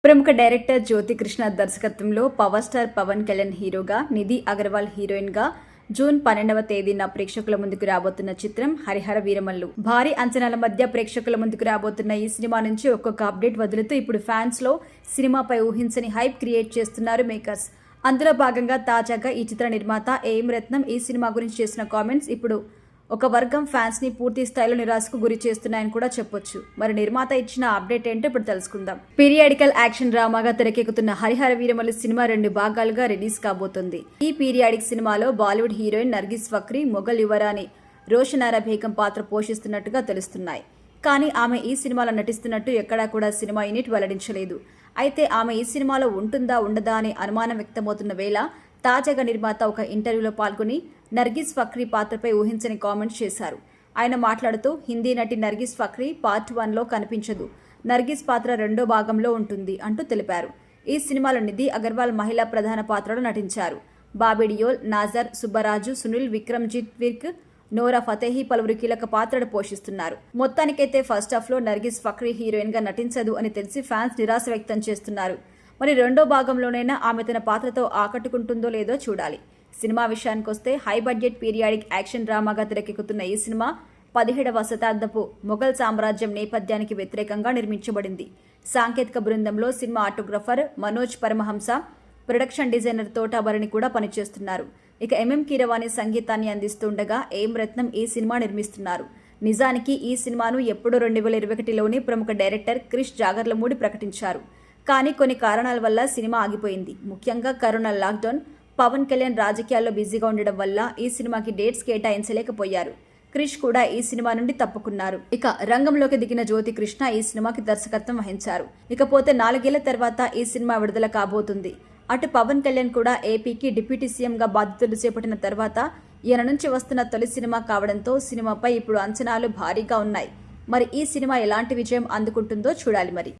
ప్రముఖ డైరెక్టర్ జ్యోతి కృష్ణ దర్శకత్వంలో power star Pawan Kalyan హీరోగా, నిధి అగర్వాల్ హీరోయిన్ గా జూన్ 12వ తేదీన ప్రేక్షకుల ముందుకు రాబోతున్న చిత్రం హరిహర వీరమల్లు. భారీ అంచనాల మధ్య ప్రేక్షకుల ముందుకు రాబోతున్న ఈ సినిమా నుంచి ఒక్కొక్క అప్డేట్ వదులుతూ ఇప్పుడు ఫ్యాన్స్ లో సినిమాపై ఊహించని హైప్ క్రియేట్ చేస్తున్నారు మేకర్స్. అందులో భాగంగా తాజాగా ఈ చిత్ర నిర్మాత ఏఎం రత్నం ఈ సినిమా గురించి చేసిన కామెంట్స్ ఇప్పుడు ఒక వర్గం ఫ్యాన్స్ ని పూర్తి స్థాయిలో నిరాశకు గురి చేస్తున్నాయని కూడా చెప్పొచ్చు. మరి నిర్మాత ఇచ్చిన అప్డేట్ ఏంటో ఇప్పుడు తెలుసుకుందాం. పీరియాడికల్ యాక్షన్ డ్రామాగా తెరకెక్కుతున్న హరిహర వీరమల్లు సినిమా 2 భాగాలుగా రిలీజ్ కాబోతుంది. ఈ పీరియాడిక్ సినిమాలో బాలీవుడ్ హీరోయిన్ నర్గిస్ ఫక్రీ, మొఘల్ యువరాణి రోషనారా బేగం పాత్ర పోషిస్తున్నట్టుగా తెలుస్తున్నాయి. కానీ ఆమె ఈ సినిమాలో నటిస్తున్నట్టు ఎక్కడా కూడా సినిమా యూనిట్ వెల్లడించలేదు. అయితే ఆమె ఈ సినిమాలో ఉంటుందా ఉండదా అనే అనుమానం వ్యక్తమవుతున్న వేళ తాజాగా నిర్మాత ఒక ఇంటర్వ్యూలో పాల్గొని నర్గిస్ ఫక్రీ పాత్రపై ఊహించని కామెంట్స్ చేశారు. ఆయన మాట్లాడుతూ, హిందీ నటి నర్గిస్ ఫక్రీ పార్ట్ 1లో కనిపించదు, నర్గిస్ పాత్ర 2వ భాగంలో ఉంటుంది అంటూ తెలిపారు. ఈ సినిమాలో నిధి అగర్వాల్ మహిళా ప్రధాన పాత్రలో నటించారు. బాబీ డియోల్, నాజర్, సుబ్బరాజు, సునీల్ విక్రమ్జిత్ విర్క్, నోరా ఫతేహి పలువురు కీలక పాత్రలు పోషిస్తున్నారు. మొత్తానికైతే ఫస్ట్ హాఫ్ లో నర్గిస్ ఫక్రీ హీరోయిన్ గా నటించదు అని తెలిసి ఫ్యాన్స్ నిరాశ వ్యక్తం చేస్తున్నారు. మరి 2వ భాగంలోనైనా ఆమె తన పాత్రతో ఆకట్టుకుంటుందో లేదో చూడాలి. సినిమా విషయానికొస్తే హై బడ్జెట్ పీరియాడిక్ యాక్షన్ డ్రామాగా తెరకెక్కుతున్న ఈ సినిమా 17వ శతాబ్దపు మొఘల్ సామ్రాజ్యం నేపథ్యానికి వ్యతిరేకంగా నిర్మించబడింది. సాంకేతిక బృందంలో cinema ఆటోగ్రఫర్ Manoj Paramahamsa, production designer తోటాభరణి కూడా పనిచేస్తున్నారు. ఇక ఎంఎం కీరవాణి సంగీతాన్ని అందిస్తుండగా ఏఎం రత్నం ఈ సినిమా నిర్మిస్తున్నారు. నిజానికి ఈ సినిమాను ఎప్పుడో 2021లోనే ప్రముఖ డైరెక్టర్ క్రిష్ జాగర్లమూడి ప్రకటించారు. కానీ కొన్ని కారణాల వల్ల సినిమా ఆగిపోయింది. ముఖ్యంగా కరోనా లాక్డౌన్, పవన్ కళ్యాణ్ రాజకీయాల్లో బిజీగా ఉండడం వల్ల ఈ సినిమాకి డేట్స్ కేటాయించలేకపోయారు. క్రిష్ కూడా ఈ సినిమా నుండి తప్పుకున్నారు. ఇక రంగంలోకి దిగిన జ్యోతి కృష్ణ ఈ సినిమాకి దర్శకత్వం వహించారు. ఇకపోతే 4 ఏళ్ల తర్వాత ఈ సినిమా విడుదల కాబోతుంది. అటు పవన్ కళ్యాణ్ కూడా ఏపీకి డిప్యూటీ సీఎంగా బాధ్యతలు చేపట్టిన తర్వాత ఈయన నుంచి వస్తున్న తొలి సినిమా కావడంతో సినిమాపై ఇప్పుడు అంచనాలు భారీగా ఉన్నాయి. మరి ఈ సినిమా ఎలాంటి విజయం అందుకుంటుందో చూడాలి మరి.